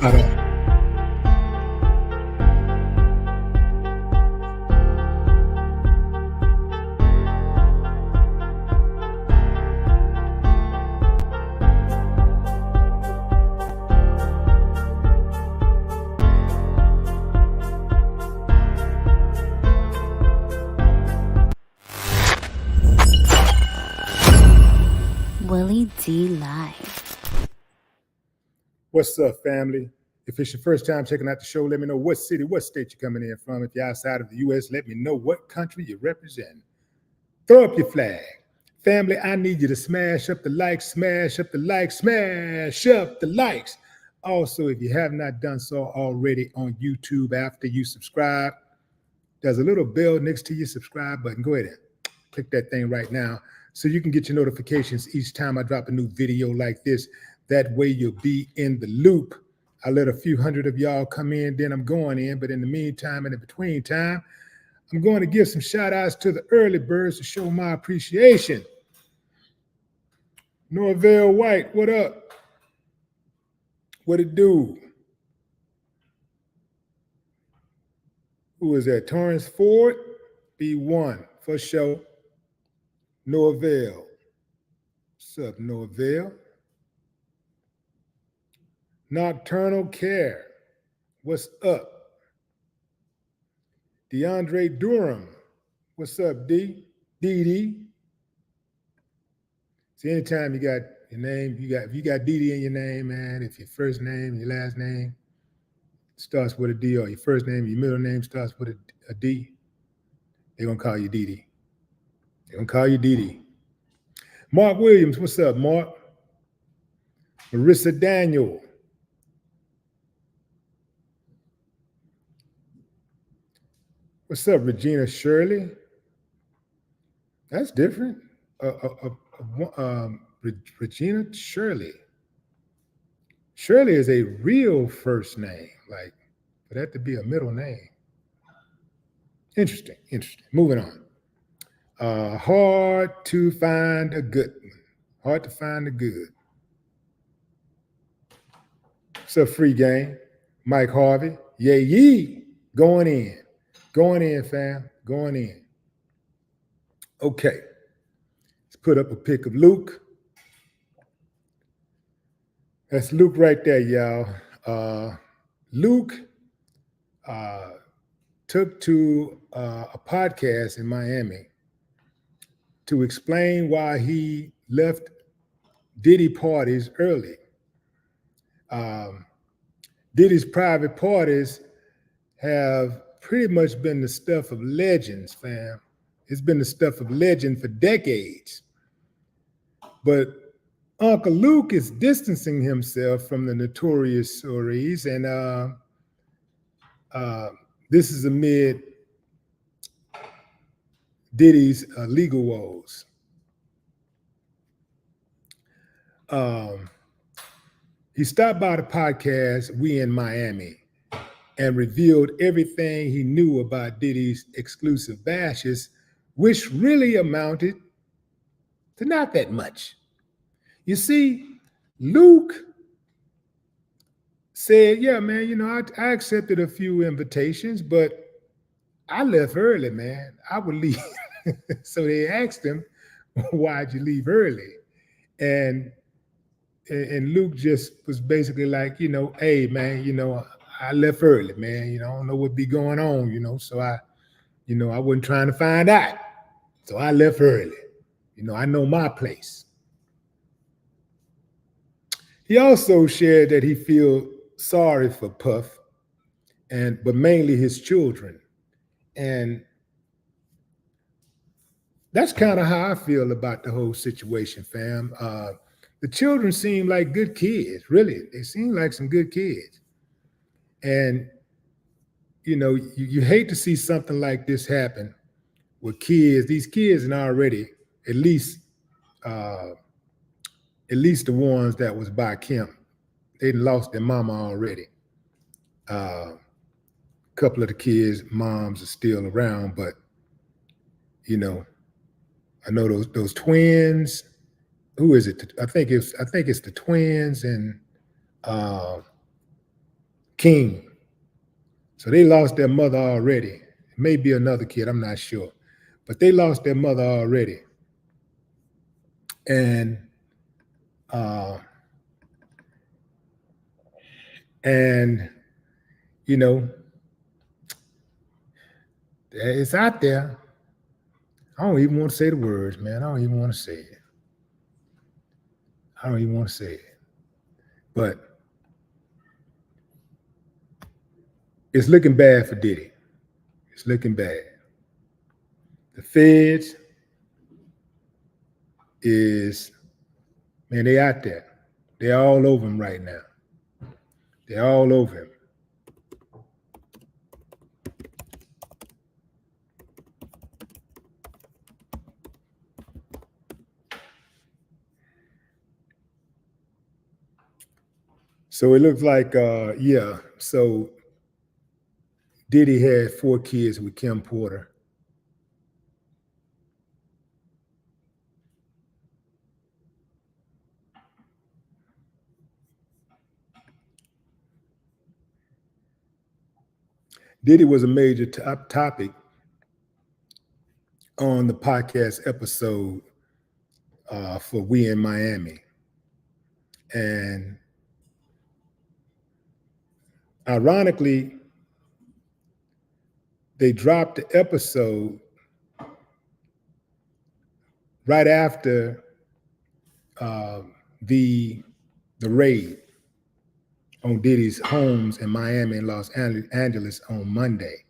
I don't. Willie D Live. What's up, family? If it's your first time checking out the show, let me know what city, what state you're coming in from. If you're outside of the U.S., let me know what country you represent. Throw up your flag. Family, I need you to smash up the likes, smash up the likes, smash up the likes. Also, if you have not done so already on YouTube after you subscribe, there's a little bell next to your subscribe button. Go ahead and click that thing right now so you can get your notifications each time I drop a new video like this. That way you'll be in the loop. I let a few hundred of y'all come in, then I'm going in. But in the meantime and in between time, I'm going to give some shout outs to the early birds to show my appreciation. Norvell White, what up? What it do? Who is that? Torrance Ford, B1 for sure. Norvell. What's up, Norvell? Nocturnal Care. What's up? DeAndre Durham. What's up, D? Diddy. See, anytime you got your name, if you got Diddy in your name, man, if your first name, your last name starts with a D, or your first name, your middle name starts with a D, they're gonna call you Diddy. They're gonna call you Diddy. Mark Williams, what's up, Mark? Marissa Daniel. What's up, Regina Shirley? That's different. Regina Shirley. Shirley is a real first name, like for that to be a middle name. Interesting. Moving on. Hard to find a good one. Hard to find a good. What's up, free game? Mike Harvey. Yeah. Going in. Going in, fam. Going in. Okay. Let's put up a pic of Luke. That's Luke right there, y'all. Luke took to a podcast in Miami to explain why he left Diddy parties early. Diddy's private parties have pretty much been the stuff of legends, fam. It's been the stuff of legend for decades. But Uncle Luke is distancing himself from the Notorious stories, and this is amid Diddy's legal woes. He stopped by the podcast, We in Miami, and revealed everything he knew about Diddy's exclusive bashes, which really amounted to not that much. You see, Luke said, yeah, man, I accepted a few invitations, but I left early, man. I would leave. So they asked him, why'd you leave early? And Luke just was basically like, hey, man, I left early, man. I don't know what be going on, so I wasn't trying to find out. So I left early. I know my place. He also shared that he feels sorry for Puff, but mainly his children. And that's kind of how I feel about the whole situation, fam. The children seem like good kids, really. They seem like some good kids. And, you hate to see something like this happen with kids. These kids are already, at least the ones that was by Kim, they lost their mama already. A couple of the kids' moms are still around, but, I know those twins. Who is it? I think it's the twins and King. So they lost their mother already. It may be another kid, I'm not sure. But they lost their mother already. And you know, it's out there. I don't even want to say the words, man. I don't even want to say it. I don't even want to say it. But it's looking bad for Diddy. It's looking bad. The feds man, they out there. They're all over him right now. They're all over him. So it looks like, yeah. So Diddy had 4 kids with Kim Porter. Diddy was a major topic on the podcast episode for We in Miami. And ironically, they dropped the episode right after the raid on Diddy's homes in Miami and Los Angeles on Monday.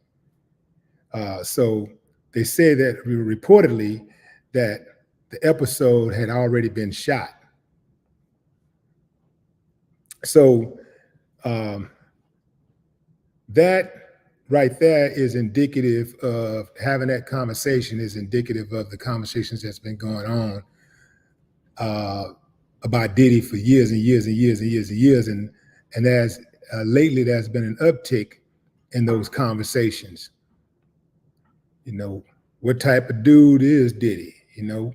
So they say that reportedly that the episode had already been shot. So that right there is indicative of having that conversation is indicative of the conversations that's been going on about Diddy for years and years and years and years and years. And as lately, there's been an uptick in those conversations. You know, what type of dude is Diddy? You know,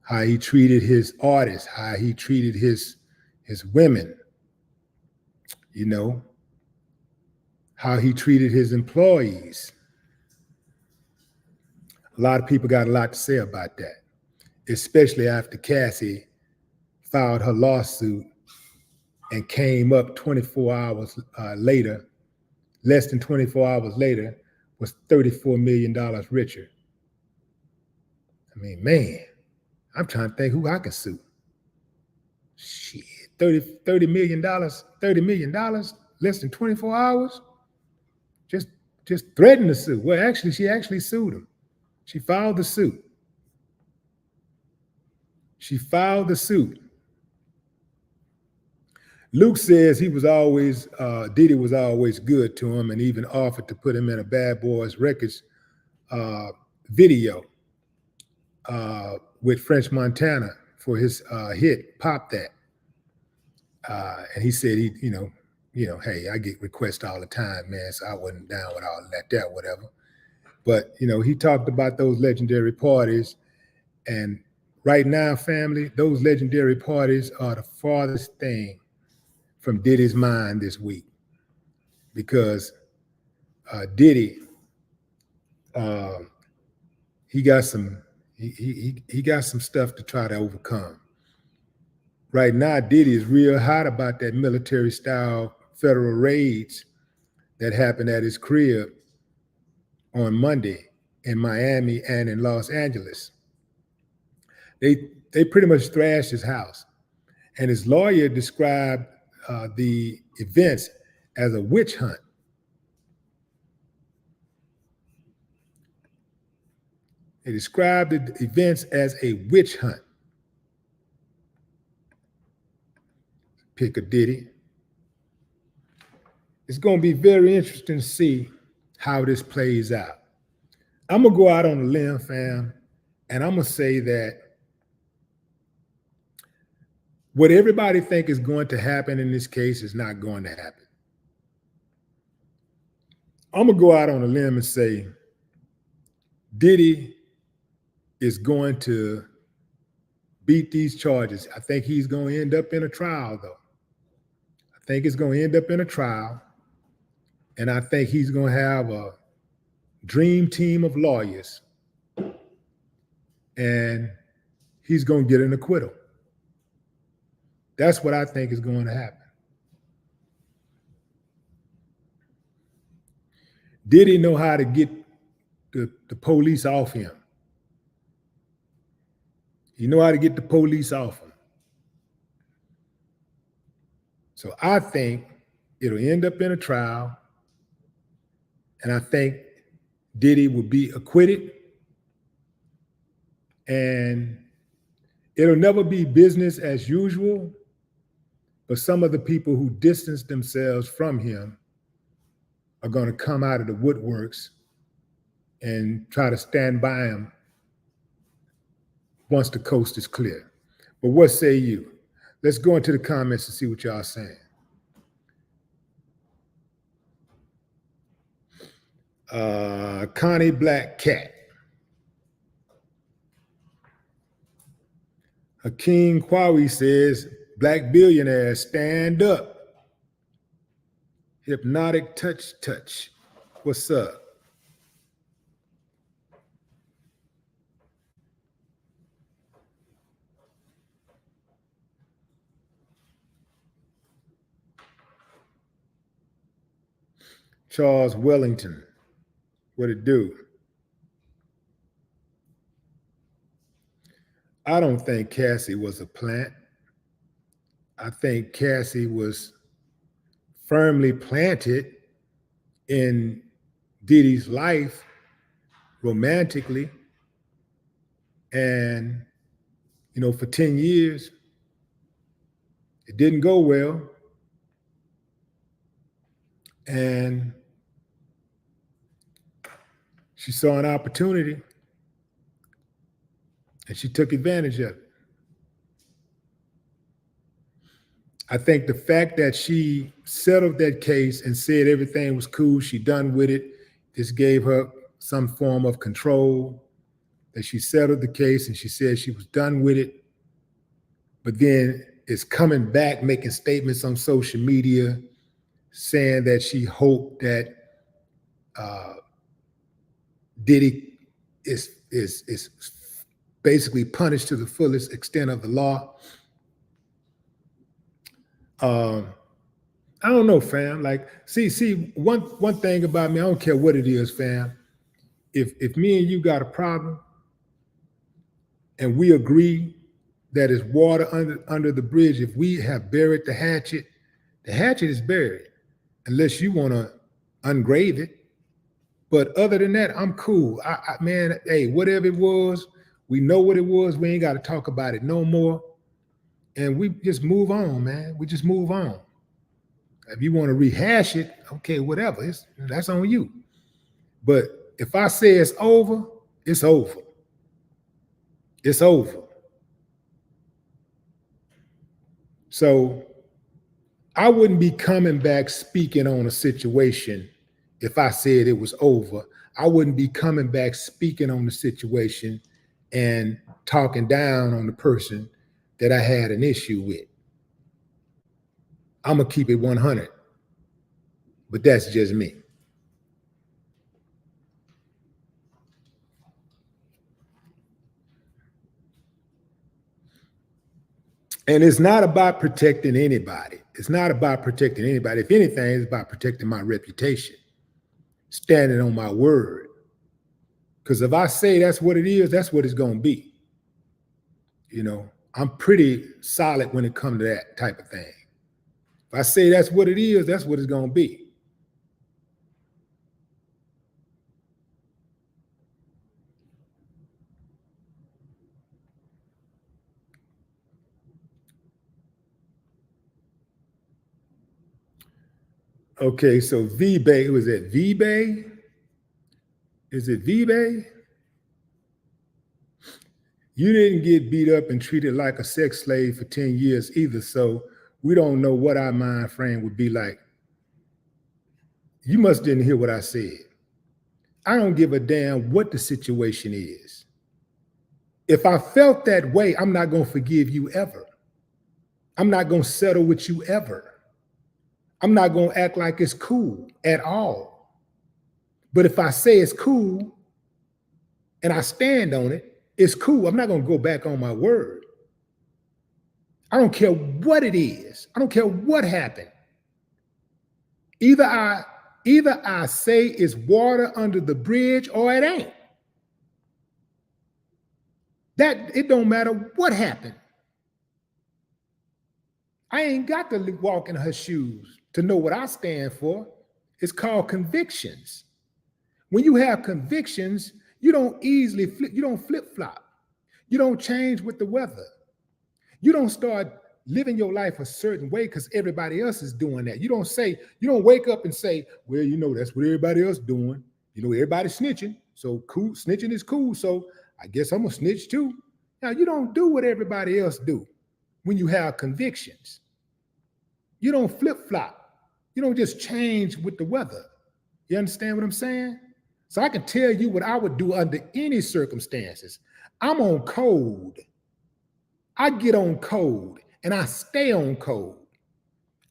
how he treated his artists, how he treated his women, you know, how he treated his employees. A lot of people got a lot to say about that, especially after Cassie filed her lawsuit and came up 24 hours later, less than 24 hours later, was $34 million richer. I mean, man, I'm trying to think who I can sue. Shit, $30 million, less than 24 hours? Just threatened to sue. Well, actually, she actually sued him. She filed the suit. Luke says Diddy was always good to him and even offered to put him in a Bad Boys Records video with French Montana for his hit Pop That. And he said hey, I get requests all the time, man, so I wasn't down with all that, whatever. But, he talked about those legendary parties. And right now, family, those legendary parties are the farthest thing from Diddy's mind this week. Because Diddy, he got some stuff to try to overcome. Right now, Diddy is real hot about that military-style federal raids that happened at his crib on Monday in Miami and in Los Angeles. They pretty much thrashed his house. And his lawyer described the events as a witch hunt. They described the events as a witch hunt. Pick a Diddy. It's going to be very interesting to see how this plays out. I'm going to go out on a limb, fam, and I'm going to say that what everybody think is going to happen in this case is not going to happen. I'm going to go out on a limb and say Diddy is going to beat these charges. I think he's going to end up in a trial, though. I think it's going to end up in a trial. And I think he's going to have a dream team of lawyers. And he's going to get an acquittal. That's what I think is going to happen. Diddy know how to get the police off him. He know how to get the police off him. So I think it'll end up in a trial, and I think Diddy will be acquitted, and it'll never be business as usual, but some of the people who distance themselves from him are going to come out of the woodworks and try to stand by him once the coast is clear. But what say you? Let's go into the comments and see what y'all are saying. Connie Black Cat. Hakeem Kwawi says, Black billionaires, stand up. Hypnotic touch. What's up? Charles Wellington, what it do? I don't think Cassie was a plant. I think Cassie was firmly planted in Diddy's life romantically. And, you know, for 10 years, it didn't go well. And she saw an opportunity and she took advantage of it. I think the fact that she settled that case and said everything was cool, she done with it, this gave her some form of control, that she settled the case and she said she was done with it, but then is coming back making statements on social media saying that she hoped that Diddy is basically punished to the fullest extent of the law. I don't know, fam. Like, see, one thing about me, I don't care what it is, fam. If me and you got a problem and we agree that it's water under the bridge, if we have buried the hatchet is buried, unless you want to ungrave it. But other than that, I'm cool. Man, hey, whatever it was, we know what it was. We ain't got to talk about it no more. And we just move on, man. We just move on. If you want to rehash it, okay, whatever. That's on you. But if I say it's over, it's over. It's over. So I wouldn't be coming back speaking on a situation if I said it was over. I wouldn't be coming back speaking on the situation and talking down on the person that I had an issue with. I'm going to keep it 100. But that's just me. And it's not about protecting anybody. It's not about protecting anybody. If anything, it's about protecting my reputation, standing on my word. Because if I say that's what it is, that's what it's going to be. You know, I'm pretty solid when it comes to that type of thing. If I say that's what it is, that's what it's going to be. Okay, so V-Bay, was it V-Bay? Is it V-Bay? You didn't get beat up and treated like a sex slave for 10 years either, so we don't know what our mind frame would be like. You must didn't hear what I said. I don't give a damn what the situation is. If I felt that way, I'm not going to forgive you ever. I'm not going to settle with you ever. I'm not going to act like it's cool at all. But if I say it's cool and I stand on it, it's cool. I'm not going to go back on my word. I don't care what it is. I don't care what happened. Either I say it's water under the bridge or it ain't. That it don't matter what happened. I ain't got to walk in her shoes to know what I stand for. It's called convictions. When you have convictions, you don't easily flip, you don't flip-flop. You don't change with the weather. You don't start living your life a certain way because everybody else is doing that. You don't wake up and say, well, that's what everybody else doing. Everybody's snitching. So cool, snitching is cool. So I guess I'm gonna snitch too. Now, you don't do what everybody else do when you have convictions. You don't flip-flop. You don't just change with the weather. You understand what I'm saying? So I can tell you what I would do under any circumstances. I'm on code. I get on code and I stay on code.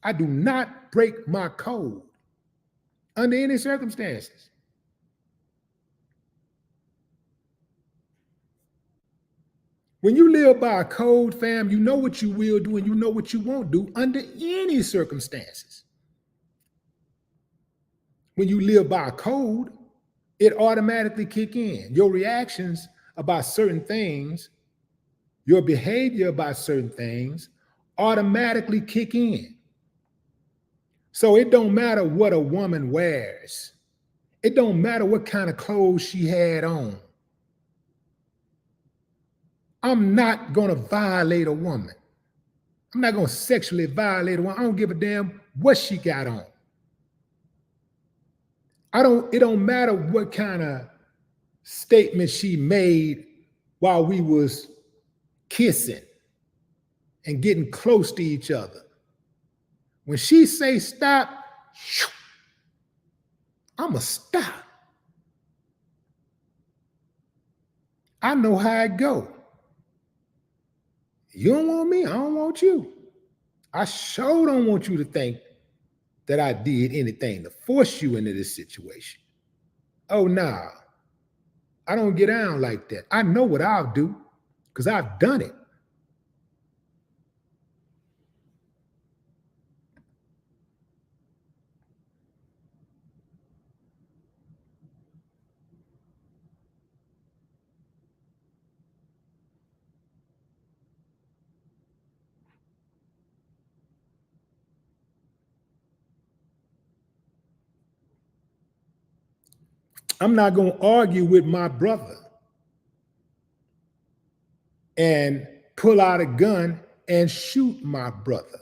I do not break my code under any circumstances. When you live by a code, fam, you know what you will do and you know what you won't do under any circumstances. When you live by a code, it automatically kick in. Your reactions about certain things, your behavior about certain things automatically kick in. So it don't matter what a woman wears. It don't matter what kind of clothes she had on. I'm not going to violate a woman. I'm not going to sexually violate a woman. I don't give a damn what she got on. It don't matter what kind of statement she made while we was kissing and getting close to each other. When she say stop, I'ma stop. I know how it go. You don't want me, I don't want you. I sure don't want you to think that I did anything to force you into this situation. Oh, nah. I don't get down like that. I know what I'll do because I've done it. I'm not going to argue with my brother and pull out a gun and shoot my brother.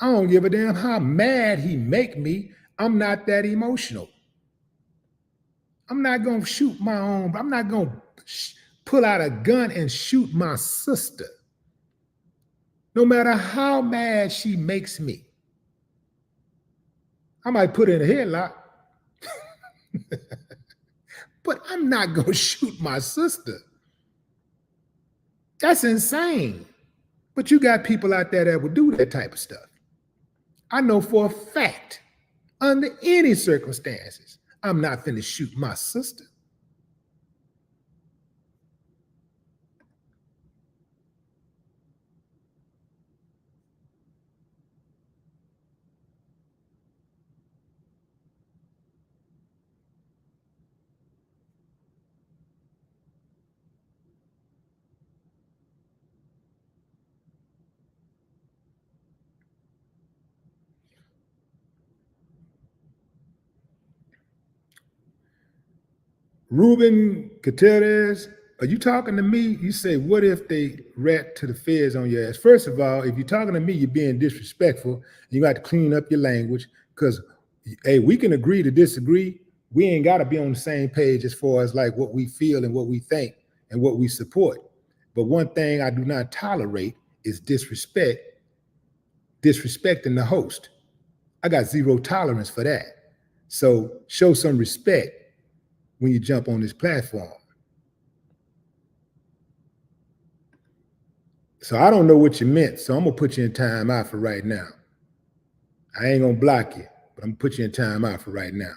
I don't give a damn how mad he make me. I'm not that emotional. I'm not going to shoot my own. I'm not going to pull out a gun and shoot my sister. No matter how mad she makes me. I might put her in a headlock. But I'm not going to shoot my sister. That's insane. But you got people out there that will do that type of stuff. I know for a fact, under any circumstances, I'm not finna shoot my sister. Ruben Gutierrez, are you talking to me? You say, what if they rat to the feds on your ass? First of all, if you're talking to me, you're being disrespectful. You got to clean up your language because, hey, we can agree to disagree. We ain't got to be on the same page as far as like what we feel and what we think and what we support. But one thing I do not tolerate is disrespecting the host. I got zero tolerance for that. So show some respect when you jump on this platform. So I don't know what you meant, so I'm gonna put you in time out for right now. I ain't gonna block you, but I'm gonna put you in timeout for right now.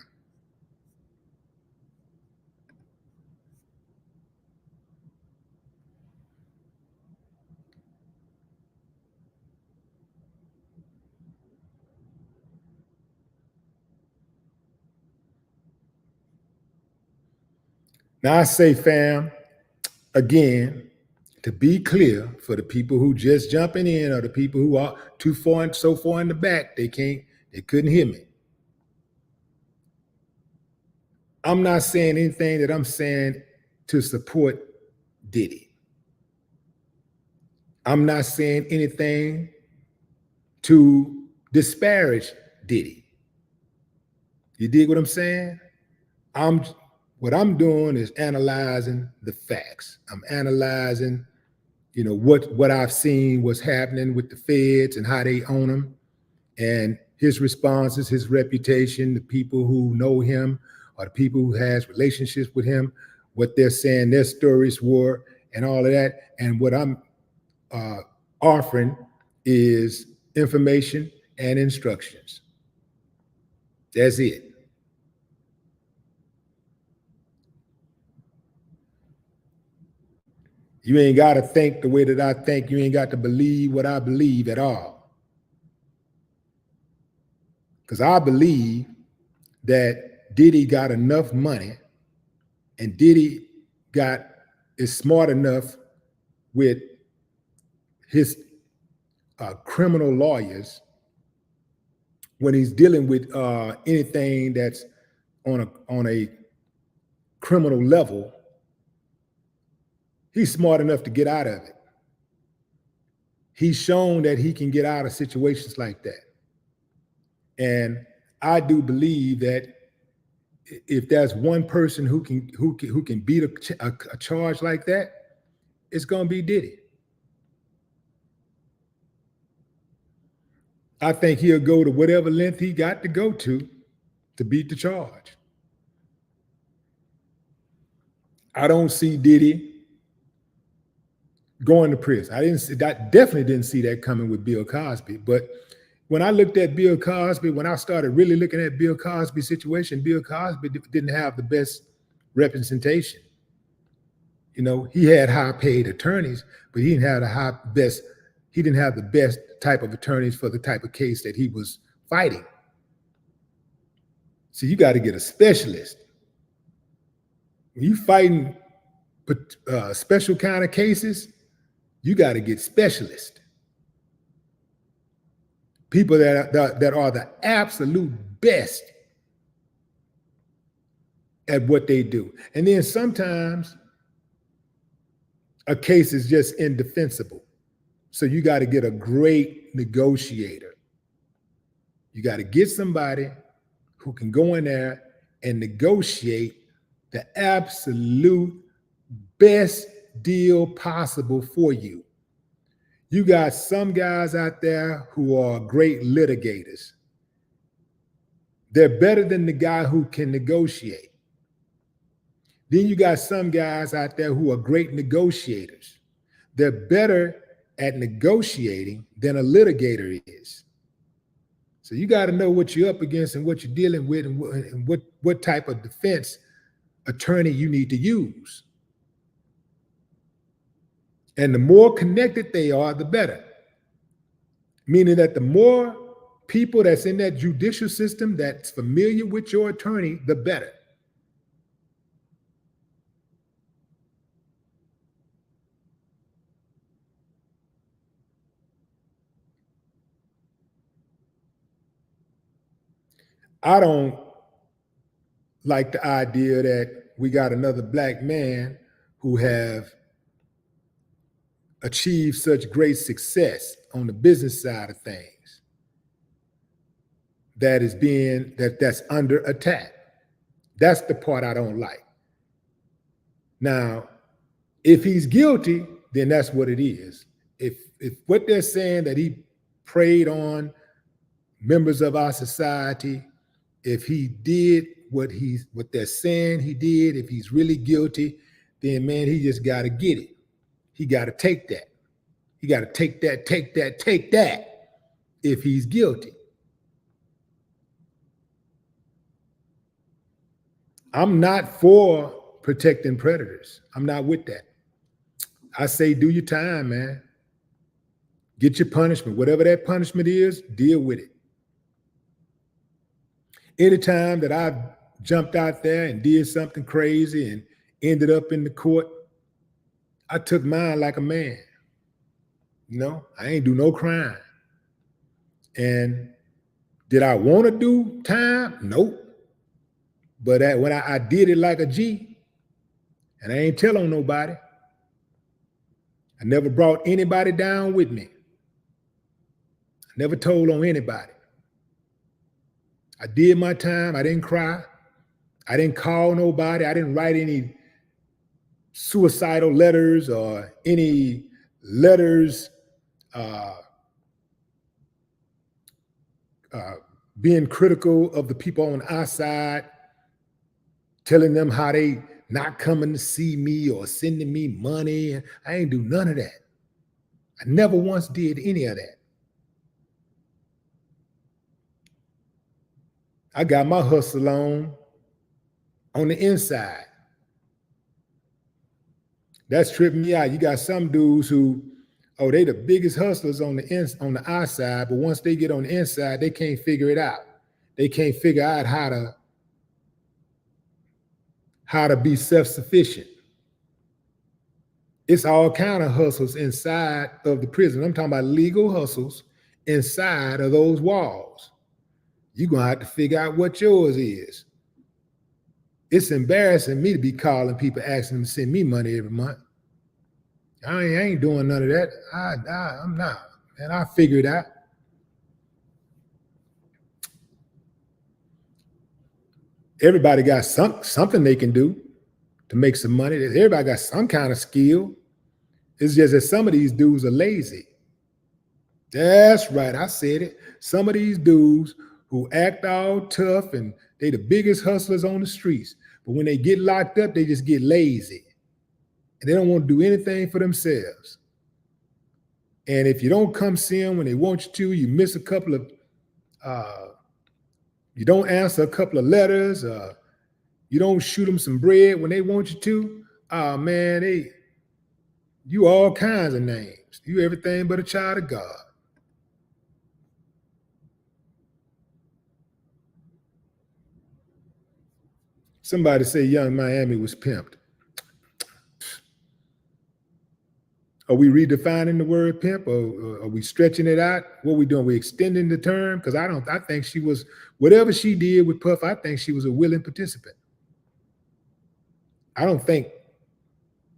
Now I say, fam, again, to be clear for the people who just jumping in or the people who are too far and so far in the back, they couldn't hear me. I'm not saying anything that I'm saying to support Diddy. I'm not saying anything to disparage Diddy. You dig what I'm saying? What I'm doing is analyzing the facts. I'm analyzing, what I've seen, what's happening with the feds and how they own him, and his responses, his reputation, the people who know him or the people who has relationships with him, what they're saying, their stories were, and all of that. And what I'm offering is information and instructions. That's it. You ain't got to think the way that I think. You ain't got to believe what I believe at all. Because I believe that Diddy got enough money and Diddy is smart enough with his criminal lawyers when he's dealing with anything that's on a criminal level. He's smart enough to get out of it. He's shown that he can get out of situations like that. And I do believe that if there's one person who can beat a charge like that, it's gonna be Diddy. I think he'll go to whatever length he got to go to beat the charge. I don't see Diddy going to prison. I definitely didn't see that coming with Bill Cosby. But when I looked at Bill Cosby, when I started really looking at Bill Cosby's situation, Bill Cosby didn't have the best representation. He had high-paid attorneys, but he didn't have the best type of attorneys for the type of case that he was fighting. So you got to get a specialist. When you fighting special kind of cases, you got to get specialists. People that are the absolute best at what they do. And then sometimes a case is just indefensible. So you got to get a great negotiator. You got to get somebody who can go in there and negotiate the absolute best deal possible for you. You got some guys out there who are great litigators. They're better than the guy who can negotiate. Then you got some guys out there who are great negotiators. They're better at negotiating than a litigator is. So you got to know what you're up against and what you're dealing with and what type of defense attorney you need to use. And the more connected they are, the better. Meaning that the more people that's in that judicial system that's familiar with your attorney, the better. I don't like the idea that we got another black man who have achieved such great success on the business side of things that's under attack. That's the part I don't like. Now, if he's guilty, then that's what it is. If what they're saying that he preyed on members of our society, if he did what they're saying he did, if he's really guilty, then man, he just got to get it. He got to take that. He got to take that if he's guilty. I'm not for protecting predators. I'm not with that. I say do your time, man. Get your punishment. Whatever that punishment is, deal with it. Anytime that I jumped out there and did something crazy and ended up in the court, I took mine like a man. You know, I ain't do no crime. And did I want to do time? Nope. But when I did it like a G, and I ain't tell on nobody. I never brought anybody down with me. I never told on anybody. I did my time. I didn't cry. I didn't call nobody. I didn't write any suicidal letters or any letters being critical of the people on our side, telling them how they not coming to see me or sending me money. I ain't do none of that. I never once did any of that. I got my hustle on the inside. That's tripping me out. You got some dudes who, they the biggest hustlers on the outside, but once they get on the inside, they can't figure it out. They can't figure out how to be self-sufficient. It's all kind of hustles inside of the prison. I'm talking about legal hustles inside of those walls. You're going to have to figure out what yours is. It's embarrassing me to be calling people, asking them to send me money every month. I ain't doing none of that. I'm not. And I'll figure it out. Everybody got something they can do to make some money. Everybody got some kind of skill. It's just that some of these dudes are lazy. That's right. I said it. Some of these dudes who act all tough and they the biggest hustlers on the streets. But when they get locked up, they just get lazy. And they don't want to do anything for themselves. And if you don't come see them when they want you to, you miss a couple of, you don't answer a couple of letters, you don't shoot them some bread when they want you to, man, you all kinds of names. You everything but a child of God. Somebody say Young Miami was pimped. Are we redefining the word pimp, or are we stretching it out? What are we doing? We extending the term? Because I think she was, whatever she did with Puff, I think she was a willing participant. I don't think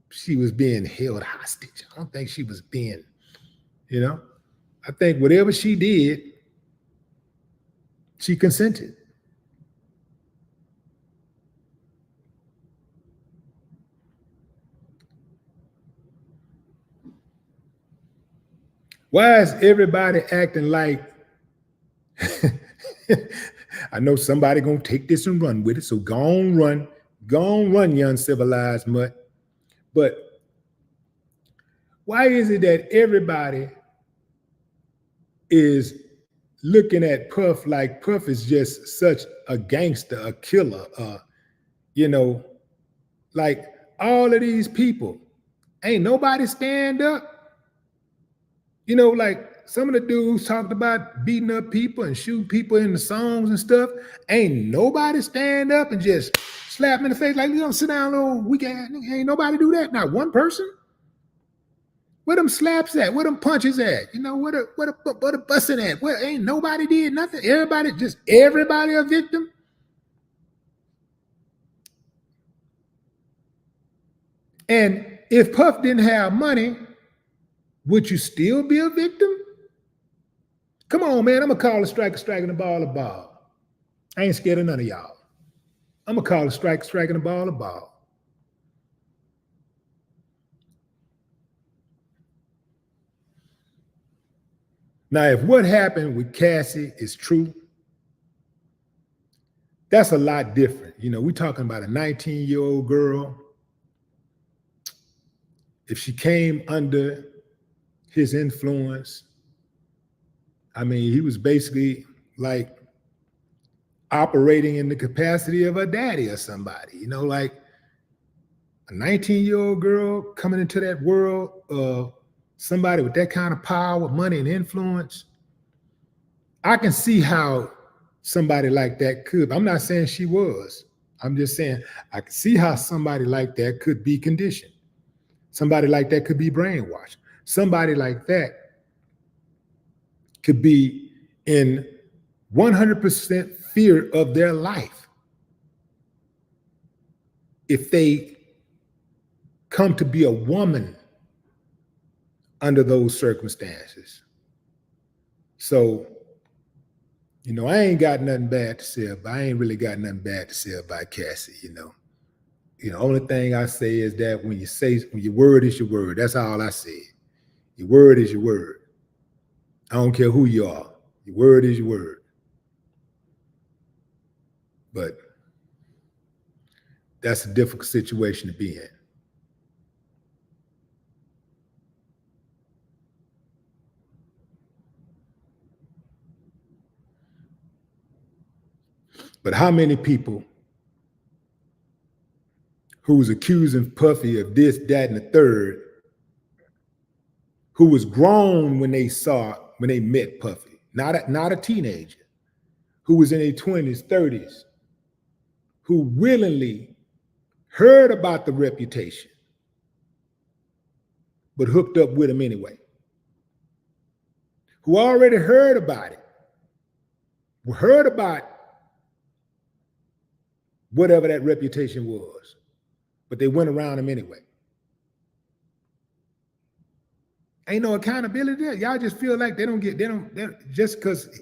she was being held hostage. I don't think she was being, I think whatever she did, she consented. Why is everybody acting like, I know somebody gonna take this and run with it, so go on run, young civilized mutt. But why is it that everybody is looking at Puff like Puff is just such a gangster, a killer, like all of these people, ain't nobody stand up? Like some of the dudes talked about beating up people and shooting people in the songs and stuff. Ain't nobody stand up and just slap them in the face like, sit down, little weak ass. Ain't nobody do that. Not one person. Where them slaps at? Where them punches at? What a busting at? Where ain't nobody did nothing. Everybody a victim. And if Puff didn't have money, would you still be a victim? Come on, man. I'm going to call a strike and a ball a ball. I ain't scared of none of y'all. I'm going to call a strike and a ball a ball. Now, if what happened with Cassie is true, that's a lot different. We're talking about a 19-year-old girl. If she came under his influence, I mean, he was basically like operating in the capacity of a daddy or somebody, you know, like a 19-year-old girl coming into that world of somebody with that kind of power, money, and influence. I can see how somebody like that could. I'm not saying she was. I'm just saying I can see how somebody like that could be conditioned. Somebody like that could be brainwashed. Somebody like that could be in 100% fear of their life if they come to be a woman under those circumstances. So, you know, I ain't got nothing bad to say about, I ain't really got nothing bad to say about Cassie, you know. You know, only thing I say is that when your word is your word, that's all I say. Your word is your word. I don't care who you are. Your word is your word. But that's a difficult situation to be in. But how many people who was accusing Puffy of this, that, and the third, who was grown when they met Puffy, not a teenager, who was in their 20s, 30s, who willingly heard about the reputation, but hooked up with him anyway, who already heard about it, who heard about whatever that reputation was, but they went around him anyway. Ain't no accountability there. Y'all just feel like they don't just because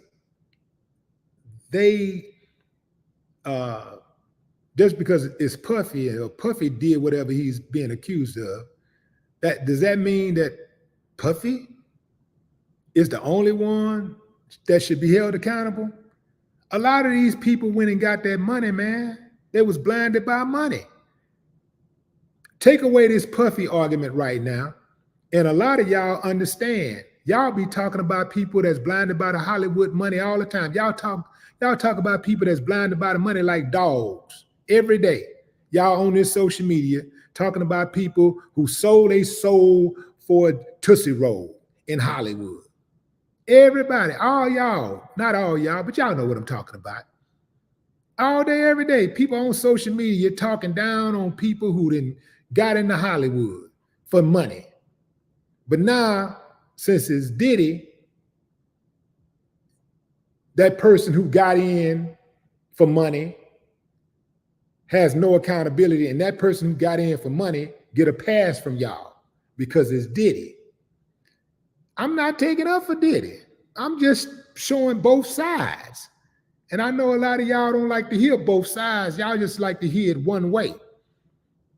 just because it's Puffy or Puffy did whatever he's being accused of, does that mean that Puffy is the only one that should be held accountable? A lot of these people went and got that money, man. They was blinded by money. Take away this Puffy argument right now, and a lot of y'all understand. Y'all be talking about people that's blinded by the Hollywood money all the time. Y'all talk about people that's blinded by the money like dogs every day. Y'all on this social media talking about people who sold their soul for a Tootsie Roll in Hollywood. Everybody, all y'all, not all y'all, but y'all know what I'm talking about. All day, every day, people on social media talking down on people who done got into Hollywood for money. But now, since it's Diddy, that person who got in for money has no accountability, and that person who got in for money get a pass from y'all because it's Diddy. I'm not taking up for Diddy. I'm just showing both sides. And I know a lot of y'all don't like to hear both sides. Y'all just like to hear it one way.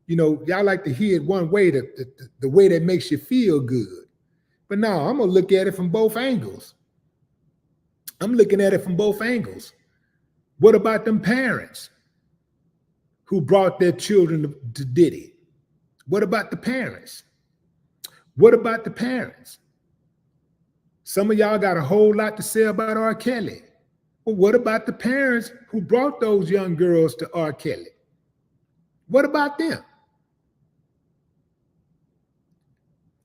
You know, y'all like to hear it one way, the way that makes you feel good. But no, I'm going to look at it from both angles. I'm looking at it from both angles. What about them parents who brought their children to Diddy? What about the parents? What about the parents? Some of y'all got a whole lot to say about R. Kelly. Well, what about the parents who brought those young girls to R. Kelly? What about them?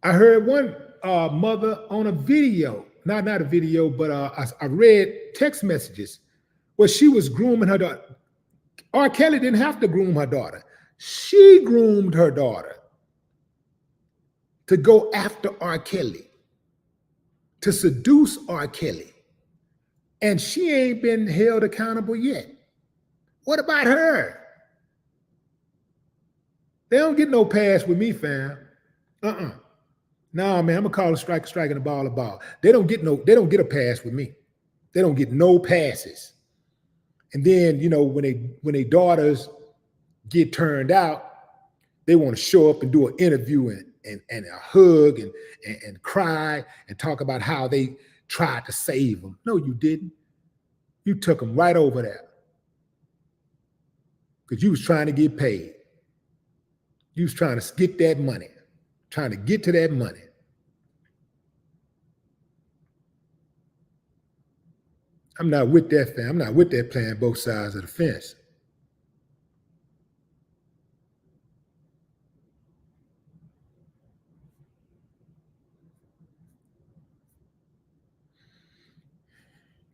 I heard one mother on a video, not a video, but I read text messages where she was grooming her daughter. R. Kelly didn't have to groom her daughter. She groomed her daughter to go after R. Kelly, to seduce R. Kelly. And she ain't been held accountable yet. What about her? They don't get no pass with me, fam. Nah, man, I'm gonna call a strike and a ball a ball. They don't get a pass with me. They don't get no passes. And then, you know, when they daughters get turned out, they want to show up and do an interview and a hug and cry and talk about how they tried to save them. No, you didn't. You took them right over there because you was trying to get paid. You was trying to get that money, trying to get to that money. I'm not with that fam. I'm not with that playing both sides of the fence.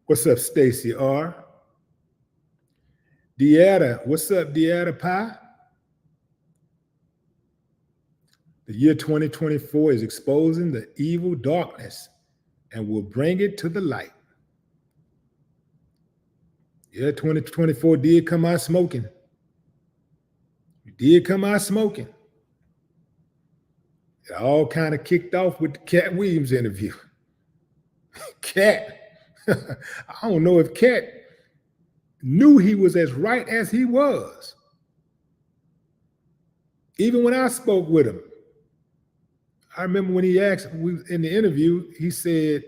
What's up, Stacy R? Deanna, what's up, Deanna Pie? The year 2024 is exposing the evil darkness and will bring it to the light. Yeah, 2024 did come out smoking. It did come out smoking. It all kind of kicked off with the Cat Williams interview. Cat, I don't know if Cat knew he was as right as he was. Even when I spoke with him, I remember when he asked in the interview, he said,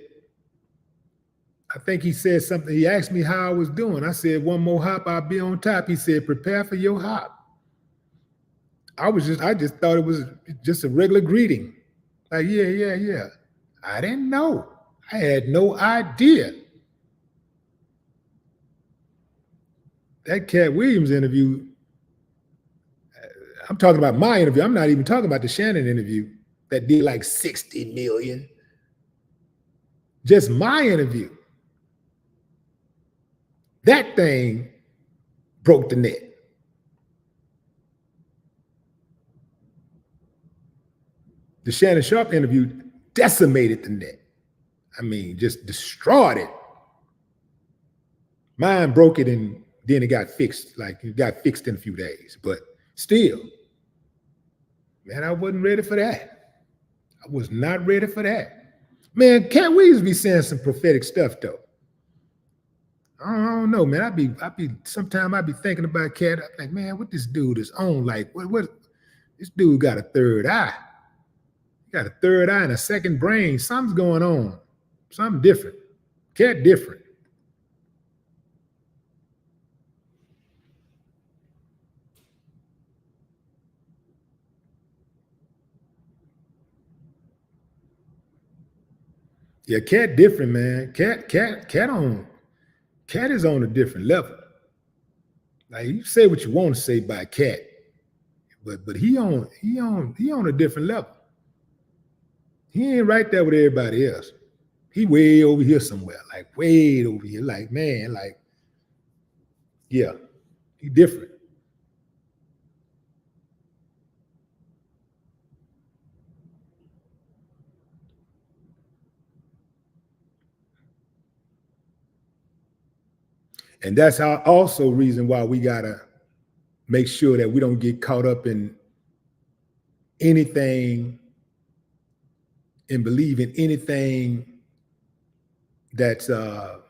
I think he said something. He asked me how I was doing. I said, one more hop, I'll be on top. He said, prepare for your hop. I just thought it was just a regular greeting. Like, yeah. I didn't know. I had no idea. That Cat Williams interview, I'm talking about my interview. I'm not even talking about the Shannon interview that did like 60 million. Just my interview. That thing broke the net. The Shannon Sharp interview decimated the net. I mean, just destroyed it. Mine broke it and then it got fixed. Like it got fixed in a few days. But still, man, I wasn't ready for that. I was not ready for that. Man, Cat Williams be saying some prophetic stuff though. I don't know, man. Sometimes I be thinking about Cat. I think, man, what this dude is on? Like, what? This dude got a third eye. He got a third eye and a second brain. Something's going on. Something different. Cat different. Yeah, Cat different, man. Cat is on a different level. Like you say what you want to say by Cat, but he on a different level. He ain't right there with everybody else. He way over here somewhere, like way over here. Like, man, like, yeah, he different. And that's how also reason why we gotta make sure that we don't get caught up in anything and believe in anything that's that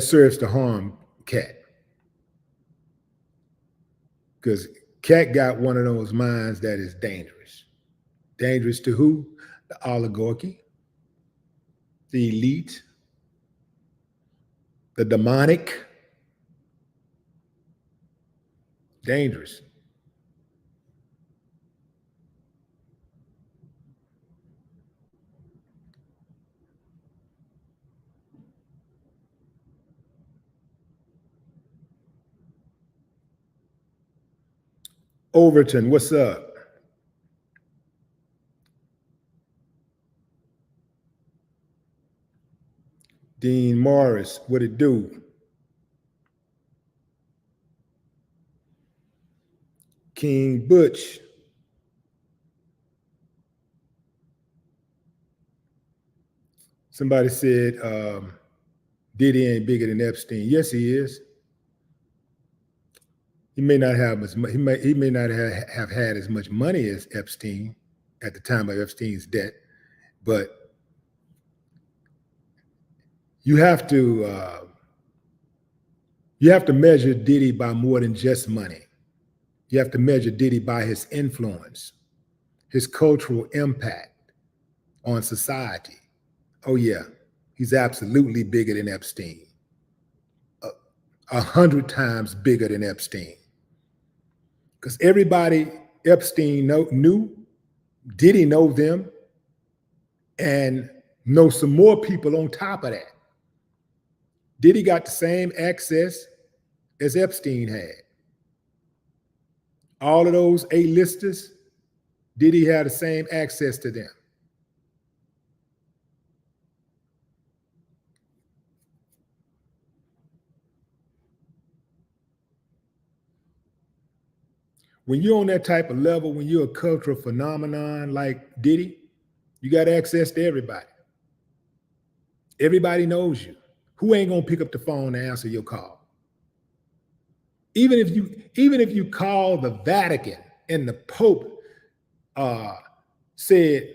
serves to harm Cat. Because Cat got one of those minds that is dangerous. Dangerous to who? The oligarchy, the elite, the demonic. Dangerous. Overton, what's up? Dean Morris, what it do? King Butch. Somebody said Diddy ain't bigger than Epstein. Yes, he is. He may not have as much, he may not have had as much money as Epstein at the time of Epstein's death, but you have to measure Diddy by more than just money. You have to measure Diddy by his influence, his cultural impact on society. Oh yeah, he's absolutely bigger than Epstein. 100 times bigger than Epstein. Because everybody Epstein knew, Diddy know them, and know some more people on top of that. Diddy got the same access as Epstein had. All of those A-listers, Diddy had the same access to them. When you're on that type of level, when you're a cultural phenomenon like Diddy, you got access to everybody. Everybody knows you. Who ain't gonna pick up the phone and answer your call? Even if you call the Vatican and the Pope said,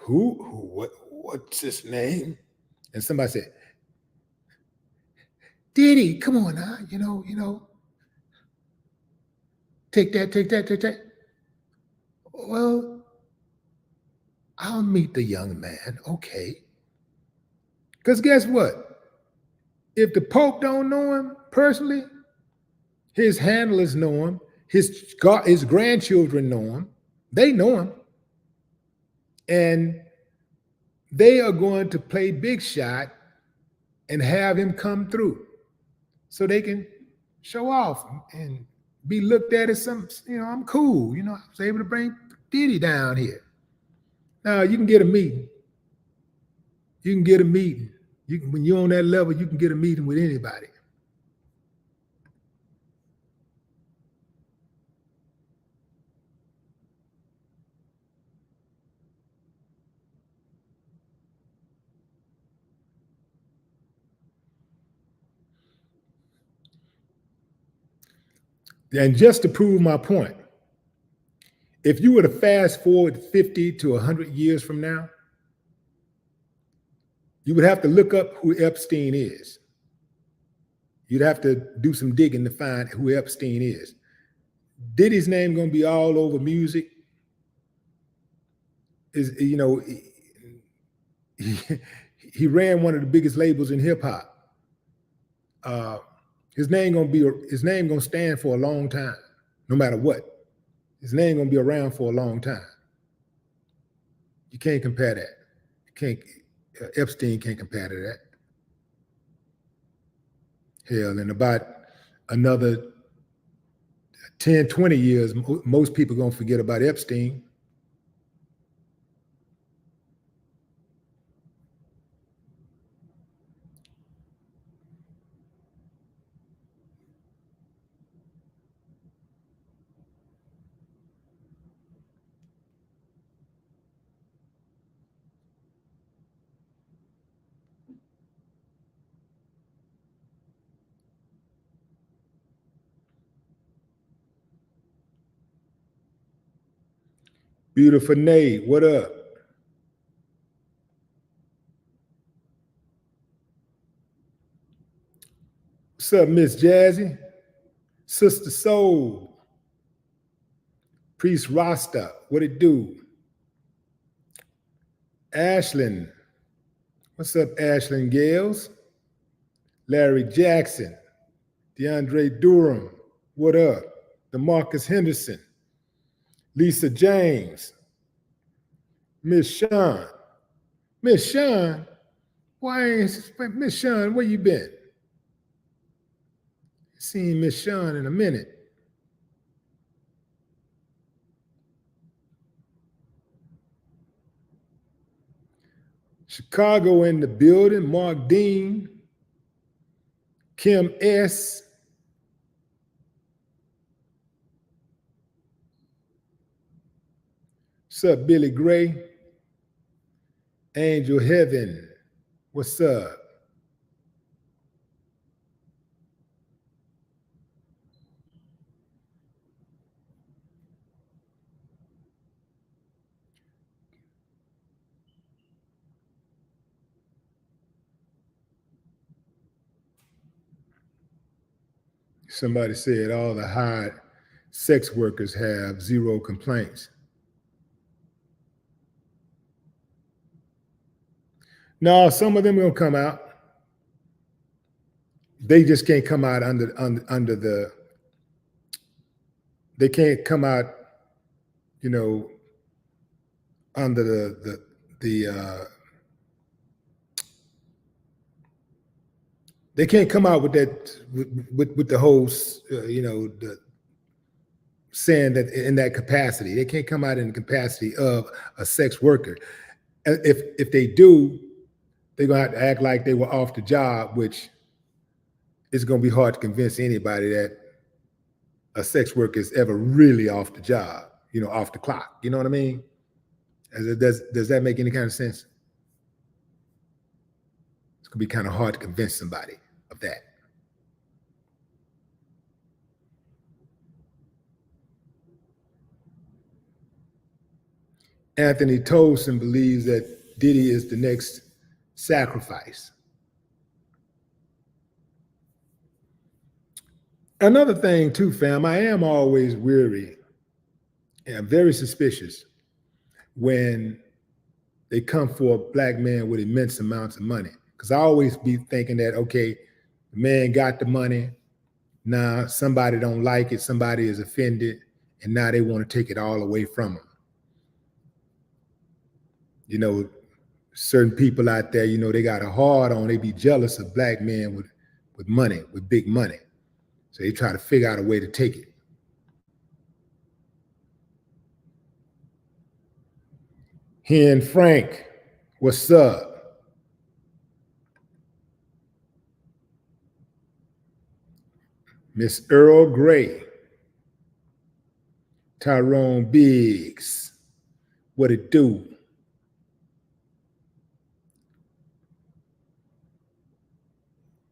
what's his name? And somebody said, Diddy, come on now, you know, take that. Well, I'll meet the young man, okay. Because guess what? If the Pope don't know him personally, his handlers know him, his grandchildren know him, they know him. And they are going to play big shot and have him come through so they can show off and be looked at as some, I'm cool. I was able to bring Diddy down here. Now you can get a meeting. When you're on that level, you can get a meeting with anybody. And just to prove my point, if you were to fast forward 50 to 100 years from now, you would have to look up who Epstein is. You'd have to do some digging to find who Epstein is. Diddy's name gonna be all over music. He ran one of the biggest labels in hip hop. His name gonna stand for a long time, no matter what. His name gonna be around for a long time. You can't compare that. Epstein can't compare to that. Hell, in about another 10, 20 years, most people gonna forget about Epstein. Beautiful Nate, what up? What's up, Miss Jazzy? Sister Soul. Priest Rasta, what it do? Ashlyn. What's up, Ashlyn Gales? Larry Jackson. DeAndre Durham, what up? DeMarcus Henderson. Lisa James. Miss Sean. Miss Sean? Miss Sean, where you been? Seen Miss Sean in a minute. Chicago in the building. Mark Dean. Kim S. What's up, Billy Gray? Angel Heaven. What's up? Somebody said all the hired sex workers have zero complaints. No, some of them will come out. They just can't come out they can't come out, under the they can't come out with that with the whole the saying that in that capacity. They can't come out in the capacity of a sex worker. If they do, they're gonna have to act like they were off the job, which is gonna be hard to convince anybody that a sex worker is ever really off the job, off the clock. You know what I mean? Does that make any kind of sense? It's gonna be kind of hard to convince somebody of that. Anthony Tolson believes that Diddy is the next sacrifice. Another thing too, fam, I am always weary and I'm very suspicious when they come for a black man with immense amounts of money. Because I always be thinking that, okay, the man got the money, now somebody don't like it, somebody is offended, and now they want to take it all away from him. Certain people out there, they got a hard on, they be jealous of black men with money, with big money. So they try to figure out a way to take it. Hen Frank, what's up? Miss Earl Grey, Tyrone Biggs, what it do?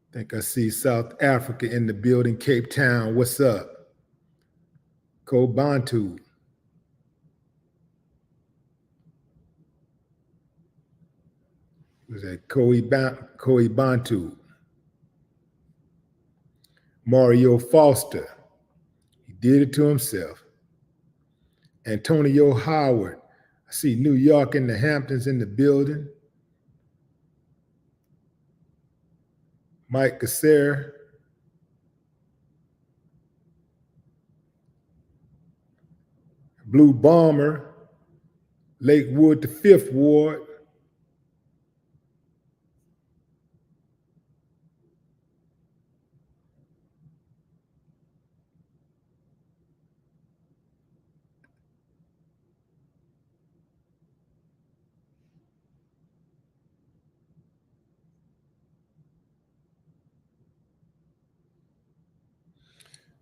I think I see South Africa in the building, Cape Town, what's up? Kobantu. Was that Koibantu? Mario Foster, he did it to himself. Antonio Howard, I see New York and the Hamptons in the building. Mike Gasser, Blue Bomber, Lakewood, the 5th Ward.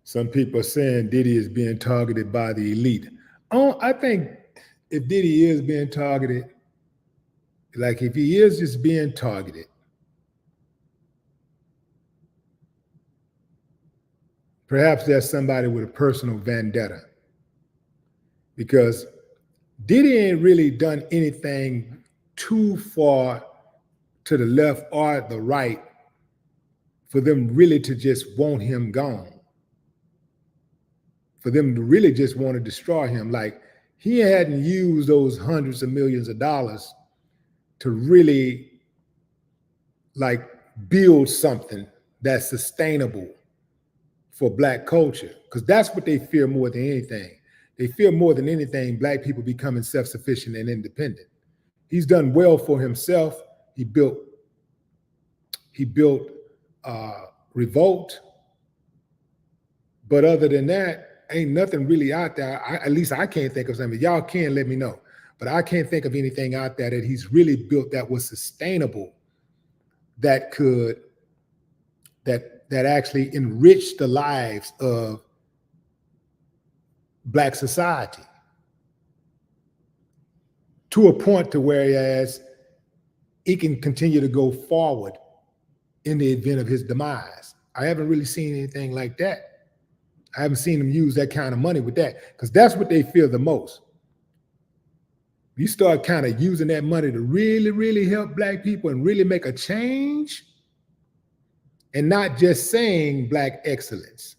Some people are saying Diddy is being targeted by the elite. I think if Diddy is being targeted, like if he is just being targeted, perhaps there's somebody with a personal vendetta. Because Diddy ain't really done anything too far to the left or the right for them really to just want him gone. For them to really just want to destroy him. Like he hadn't used those hundreds of millions of dollars to really like build something that's sustainable for Black culture. Because that's what they fear more than anything. They fear more than anything Black people becoming self-sufficient and independent. He's done well for himself. He built Revolt. But other than that, ain't nothing really out there. At least I can't think of something. Y'all can let me know. But I can't think of anything out there that he's really built that was sustainable, that actually enriched the lives of Black society to a point to whereas he can continue to go forward in the event of his demise. I haven't really seen anything like that. I haven't seen them use that kind of money with that, because that's what they fear the most. You start kind of using that money to really, really help Black people and really make a change, and not just saying Black excellence,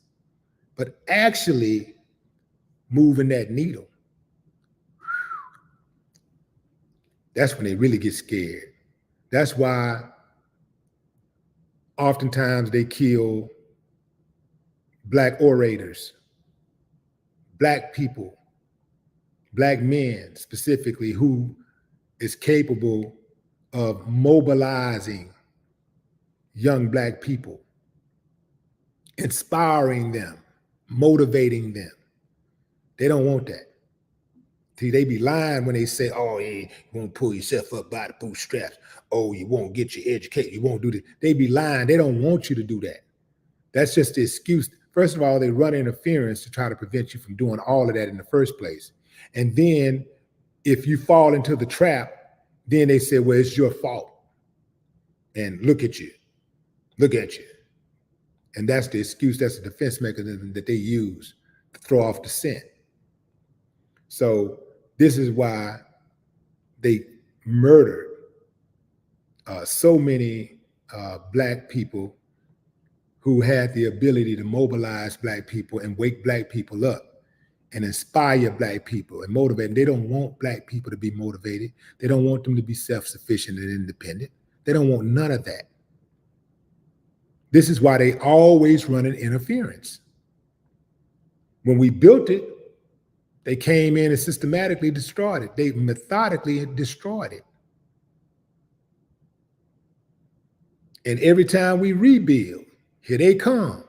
but actually moving that needle. That's when they really get scared. That's why oftentimes they kill Black orators, Black people, black men specifically who is capable of mobilizing young black people, inspiring them, motivating them. They don't want that. See, they be lying when they say, oh, yeah, you won't pull yourself up by the bootstraps. Oh, you won't get your education. You won't do this. They be lying. They don't want you to do that. That's just the excuse. First of all, they run interference to try to prevent you from doing all of that in the first place. And then if you fall into the trap, then they say, well, it's your fault. And look at you. Look at you. And that's the excuse. That's the defense mechanism that they use to throw off the scent. So this is why they murdered so many black people who had the ability to mobilize black people and wake black people up and inspire black people and motivate them. They don't want black people to be motivated. They don't want them to be self-sufficient and independent. They don't want none of that. This is why they always run an interference. When we built it, they came in and systematically destroyed it. They methodically destroyed it. And every time we rebuild, here they come,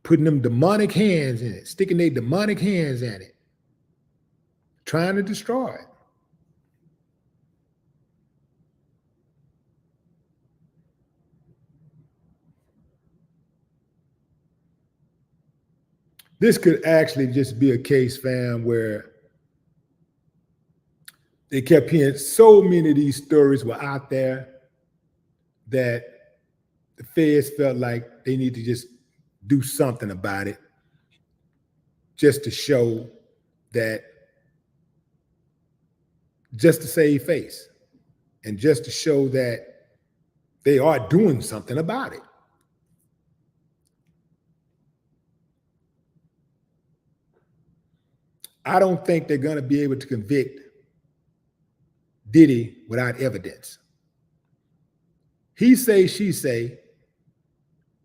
putting them demonic hands in it, sticking their demonic hands in it, trying to destroy it. This could actually just be a case, fam, where they kept hearing so many of these stories were out there that the feds felt like they need to just do something about it, just to show that, just to save face, and just to show that they are doing something about it. I don't think they're going to be able to convict Diddy without evidence. He say, she say,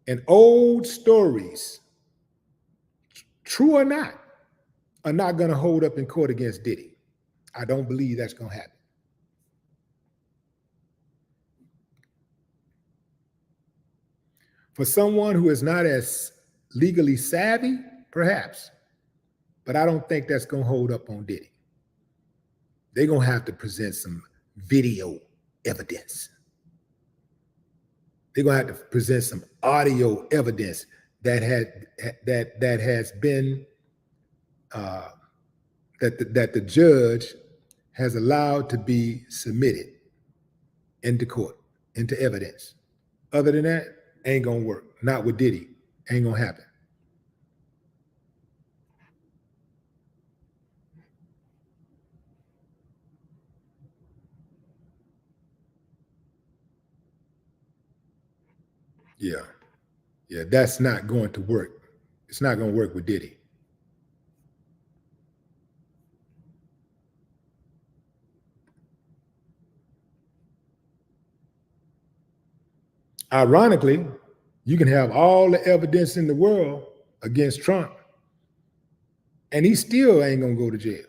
and old stories, true or not, are not going to hold up in court against Diddy. I don't believe that's going to happen. For someone who is not as legally savvy, perhaps, but I don't think that's going to hold up on Diddy. They're going to have to present some video evidence. They're going to have to present some audio evidence that has been that the judge has allowed to be submitted into court, into evidence. Other than that, ain't gonna work. Not with Diddy. Ain't gonna happen. Yeah. Yeah, that's not going to work. It's not going to work with Diddy. Ironically, you can have all the evidence in the world against Trump, and he still ain't going to go to jail.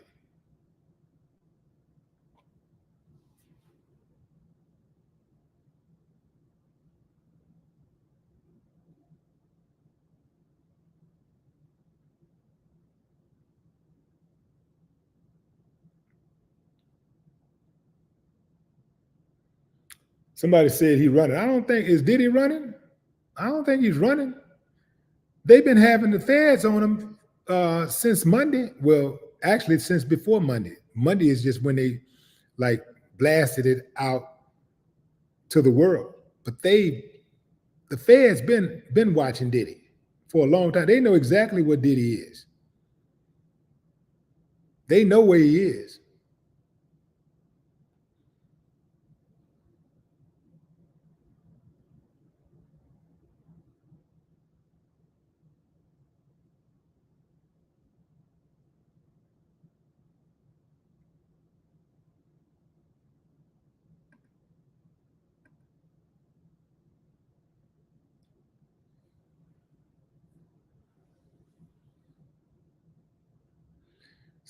Somebody said he running. I don't think, is Diddy running? I don't think he's running. They've been having the feds on him since Monday. Well, actually, since before Monday. Monday is just when they like blasted it out to the world. But the feds been watching Diddy for a long time. They know exactly what Diddy is. They know where he is.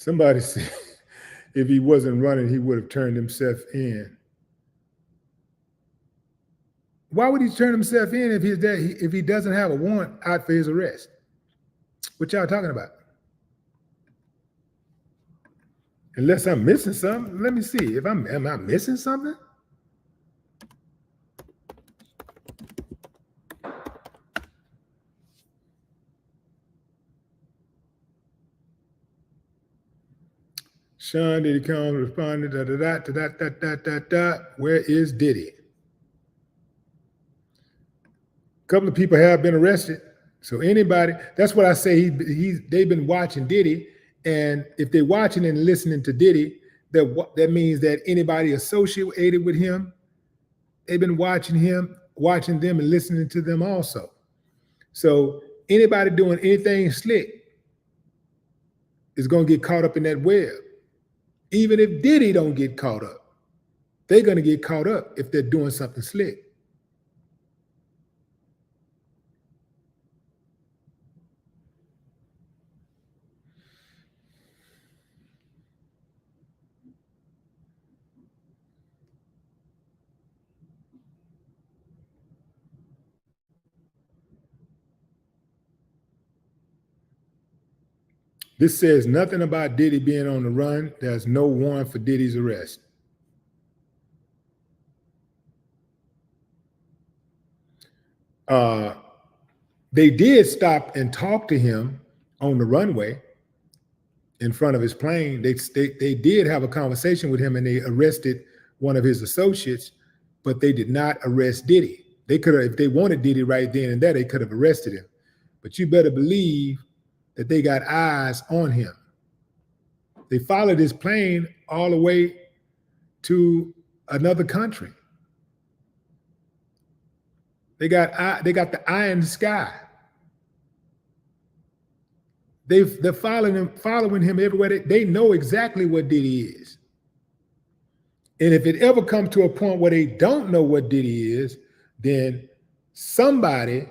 Somebody said if he wasn't running, he would have turned himself in. Why would he turn himself in if he doesn't have a warrant out for his arrest? What y'all talking about? Unless I'm missing something. Let me see. Am I missing something? Sean, did he come responded? Where is Diddy? A couple of people have been arrested. So anybody, that's what I say. They've been watching Diddy, and if they're watching and listening to Diddy, that means that anybody associated with him, they've been watching them and listening to them also. So anybody doing anything slick is going to get caught up in that web. Even if Diddy don't get caught up, they're going to get caught up if they're doing something slick. This says nothing about Diddy being on the run. There's no warrant for Diddy's arrest. They did stop and talk to him on the runway in front of his plane. They did have a conversation with him, and they arrested one of his associates, but they did not arrest Diddy. They could have, if they wanted Diddy right then and there, they could have arrested him. But you better believe that they got eyes on him. They followed his plane all the way to another country. They got the eye in the sky. They're following him everywhere. They know exactly what Diddy is. And if it ever comes to a point where they don't know what Diddy is, then somebody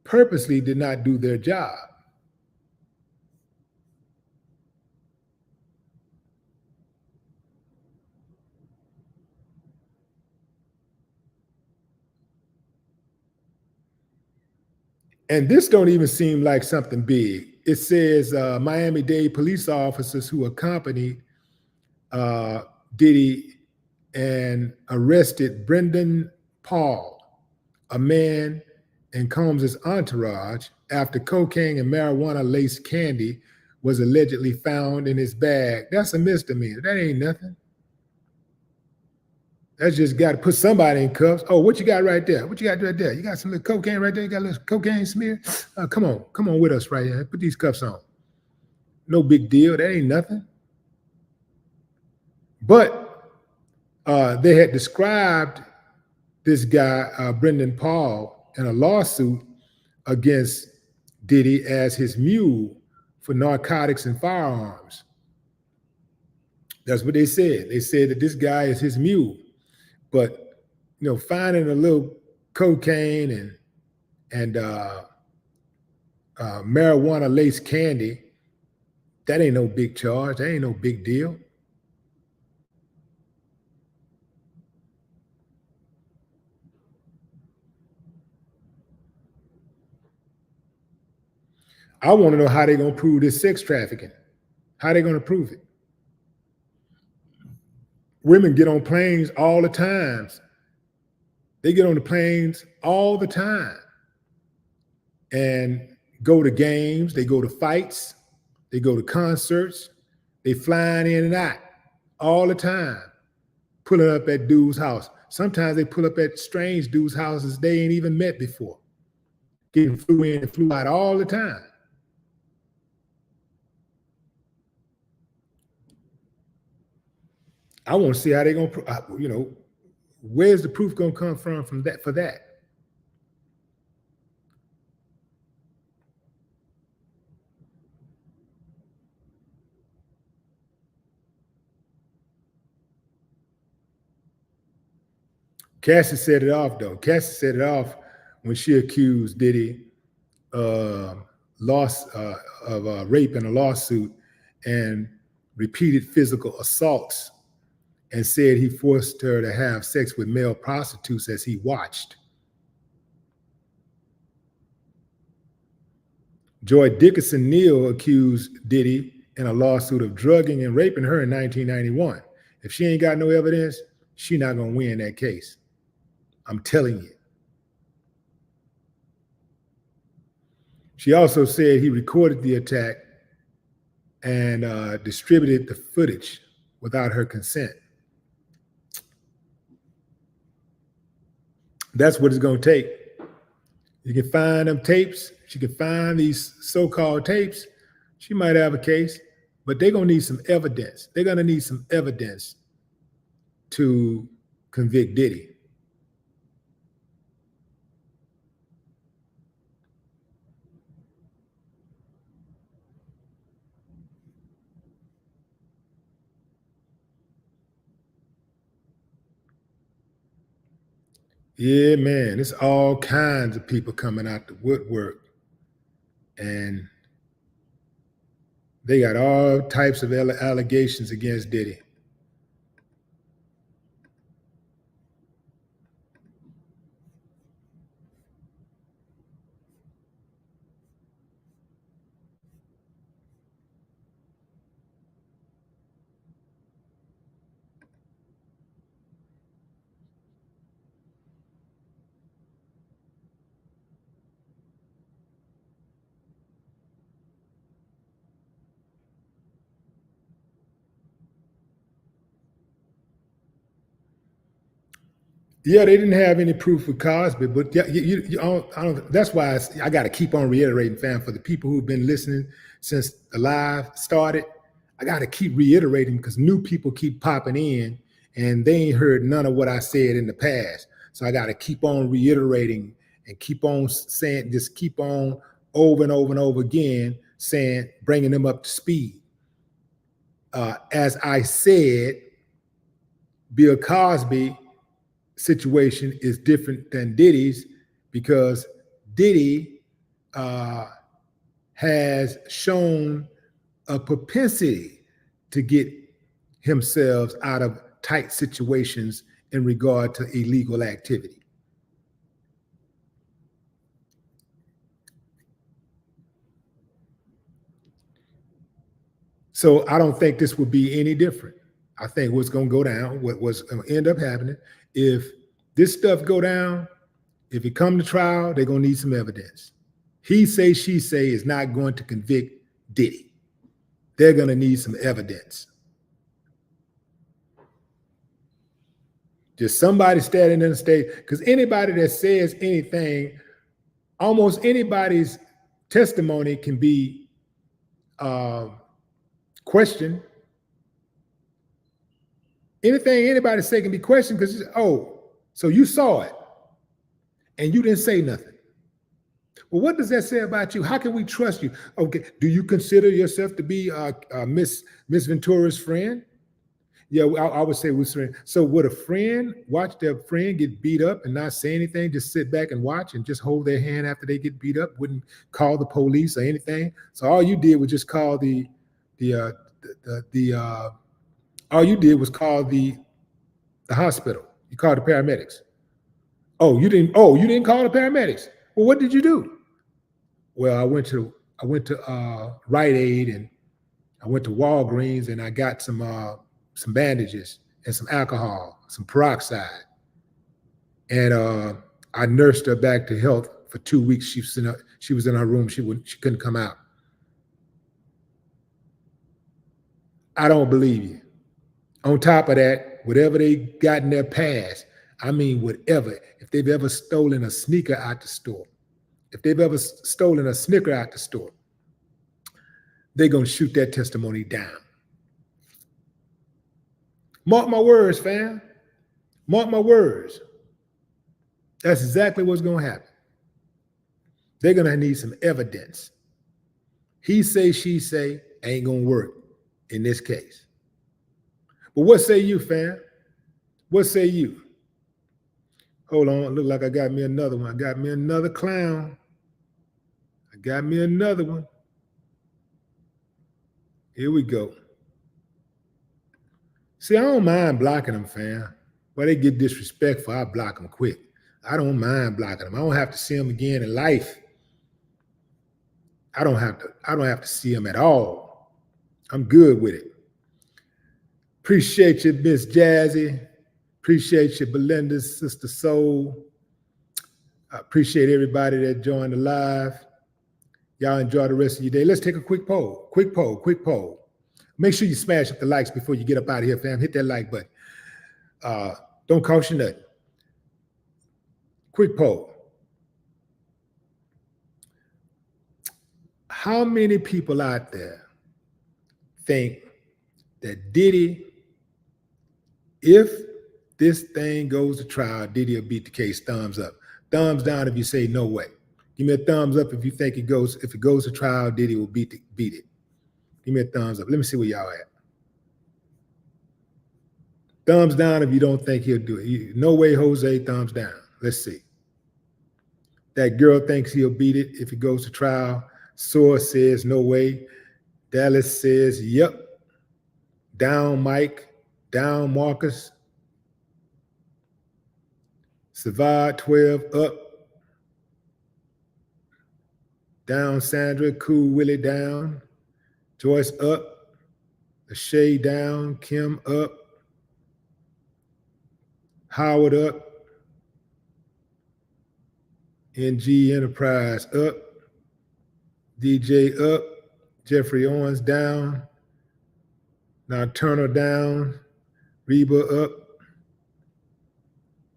purposely did not do their job. And this don't even seem like something big. It says Miami-Dade police officers who accompanied Diddy and arrested Brendan Paul, a man in Combs' entourage, after cocaine and marijuana-laced candy was allegedly found in his bag. That's a misdemeanor. That ain't nothing. That's just got to put somebody in cuffs. Oh, what you got right there? What you got right there? You got some little cocaine right there? You got a little cocaine smear? Come on with us right here. Put these cuffs on. No big deal. That ain't nothing. But they had described this guy, Brendan Paul, in a lawsuit against Diddy as his mule for narcotics and firearms. That's what they said. They said that this guy is his mule. But, finding a little cocaine and marijuana-laced candy, that ain't no big charge. That ain't no big deal. I want to know how they're going to prove this sex trafficking. How they going to prove it? Women get on planes all the time. They get on the planes all the time and go to games. They go to fights. They go to concerts. They flying in and out all the time, pulling up at dudes' house. Sometimes they pull up at strange dudes' houses they ain't even met before, getting flew in and flew out all the time. I want to see how they're going to, where's the proof going to come from that for that? Cassie set it off, though. Cassie set it off when she accused Diddy of rape in a lawsuit, and repeated physical assaults and said he forced her to have sex with male prostitutes as he watched. Joy Dickinson Neal accused Diddy in a lawsuit of drugging and raping her in 1991. If she ain't got no evidence, she not gonna win that case. I'm telling you. She also said he recorded the attack and distributed the footage without her consent. That's what it's gonna take. You can find them tapes. She can find these so-called tapes. She might have a case, but they're gonna need some evidence. They're gonna need some evidence to convict Diddy. Yeah, man, it's all kinds of people coming out the woodwork, and they got all types of allegations against Diddy. Yeah, they didn't have any proof with Cosby, but yeah, I don't, that's why I got to keep on reiterating, fam, for the people who've been listening since the live started. I got to keep reiterating because new people keep popping in and they ain't heard none of what I said in the past. So I got to keep on reiterating and keep on saying, just keep on over and over and over again, saying, bringing them up to speed. As I said, Bill Cosby situation is different than Diddy's because Diddy has shown a propensity to get himself out of tight situations in regard to illegal activity. So I don't think this would be any different. I think what's going to go down, what's going to end up happening, if this stuff go down, if it come to trial, they're going to need some evidence. He say, she say is not going to convict Diddy. They're going to need some evidence. Just somebody standing in the stage, because anybody that says anything, almost anybody's testimony can be questioned. Anything anybody say can be questioned because, oh, so you saw it and you didn't say nothing. Well, what does that say about you? How can we trust you? Okay, do you consider yourself to be Miss Ventura's friend? Yeah, I would say we're friends. So would a friend watch their friend get beat up and not say anything, just sit back and watch and just hold their hand after they get beat up, wouldn't call the police or anything? So all you did was just call all you did was call the hospital. You called the paramedics. Oh, you didn't call the paramedics. Well, what did you do? Well, I went to Rite Aid and I went to Walgreens and I got some bandages and some alcohol, some peroxide. And I nursed her back to health for 2 weeks. She was in her room. She couldn't come out. I don't believe you. On top of that, whatever they got in their past, I mean, whatever, if they've ever stolen a sneaker out the store, if they've ever stolen a Snicker out the store, they're going to shoot that testimony down. Mark my words, fam. Mark my words. That's exactly what's going to happen. They're going to need some evidence. He say, she say, ain't going to work in this case. But what say you, fam? What say you? Hold on, look like I got me another one. I got me another clown. I got me another one. Here we go. See, I don't mind blocking them, fam. But they get disrespectful, I block them quick. I don't mind blocking them. I don't have to see them again in life. I don't have to see them at all. I'm good with it. Appreciate you, Miss Jazzy. Appreciate you, Belinda's Sister Soul. I appreciate everybody that joined the live. Y'all enjoy the rest of your day. Let's take a quick poll. Quick poll. Make sure you smash up the likes before you get up out of here, fam. Hit that like button. Don't cost you nothing. Quick poll. How many people out there think that Diddy, if this thing goes to trial, Diddy will beat the case? Thumbs up. Thumbs down if you say no way. Give me a thumbs up if you think if it goes to trial, Diddy will beat it. Give me a thumbs up. Let me see where y'all at. Thumbs down if you don't think he'll do it. No way, Jose, thumbs down. Let's see. That girl thinks he'll beat it if it goes to trial. Source says no way. Dallas says, yep. Down Mike. Down Marcus. Savad 12 up. Down Sandra. Cool Willie down. Joyce up. Lachey down. Kim up. Howard up. NG Enterprise up. DJ up. Jeffrey Owens down. Nocturnal down. Reba up.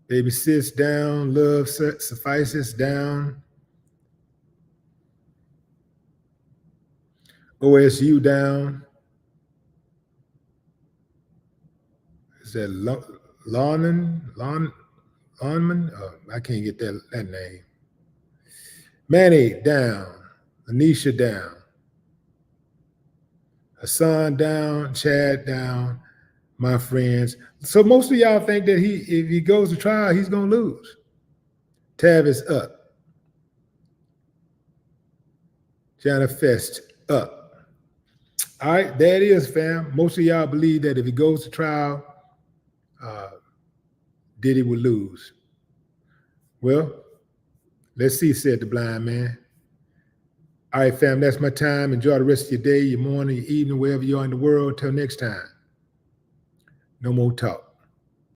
Baby Sis down. Love Suffices down. OSU down. Is that Lawnman? I can't get that name. Manny down. Anisha down. Hassan down. Chad down. My friends. So most of y'all think that if he goes to trial, he's going to lose. Tavis up. Jana Fest up. All right, there it is, fam. Most of y'all believe that if he goes to trial, Diddy will lose. Well, let's see, said the blind man. All right, fam, that's my time. Enjoy the rest of your day, your morning, your evening, wherever you are in the world. Till next time. No more talk.